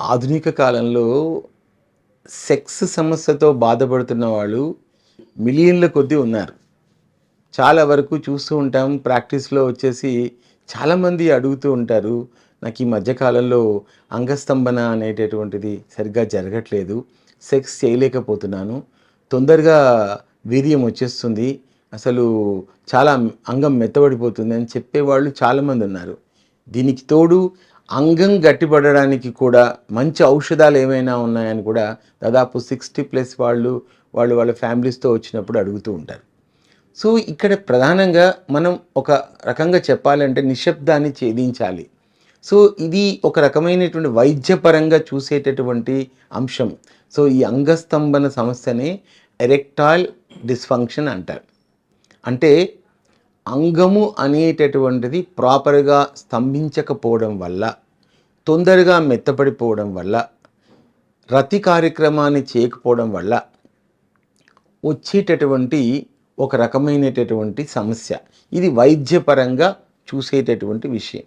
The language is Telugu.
ఆధునిక కాలంలో సెక్స్ సమస్యతో బాధపడుతున్న వాళ్ళు మిలియన్ల కొద్దీ ఉన్నారు. చాలా వరకు చూస్తూ ఉంటాం. ప్రాక్టీస్‌లో వచ్చేసి చాలామంది అడుగుతూ ఉంటారు. నాకు ఈ మధ్య కాలంలో అంగస్తంభన అనేటటువంటిది సరిగ్గా జరగట్లేదు. సెక్స్ చేయలేకపోతున్నాను. తొందరగా వీర్యం వచ్చేస్తుంది. అసలు చాలా అంగం మెత్తబడిపోతుంది అని చెప్పేవాళ్ళు చాలామంది ఉన్నారు. దీనికి తోడు అంగం గట్టిపడడానికి కూడా మంచి ఔషధాలు ఏమైనా ఉన్నాయని కూడా దాదాపు 60+ వాళ్ళు వాళ్ళ ఫ్యామిలీస్‌తో వచ్చినప్పుడు అడుగుతూ ఉంటారు. సో, ఇక్కడ ప్రధానంగా మనం ఒక రకంగా చెప్పాలంటే నిశ్శబ్దాన్ని ఛేదించాలి. సో, ఇది ఒక రకమైనటువంటి వైద్యపరంగా చూసేటటువంటి అంశం. సో, ఈ అంగస్తంభన సమస్యని ఎరెక్టైల్ డిస్‌ఫంక్షన్ అంటారు. అంటే అంగము అనేటటువంటిది ప్రాపర్‌గా స్తంభించకపోవడం వల్ల, తొందరగా మెత్తపడిపోవడం వల్ల, రతి కార్యక్రమాన్ని చేయకపోవడం వల్ల వచ్చేటటువంటి ఒక రకమైనటువంటి సమస్య. ఇది వైద్యపరంగా చూసేటటువంటి విషయం.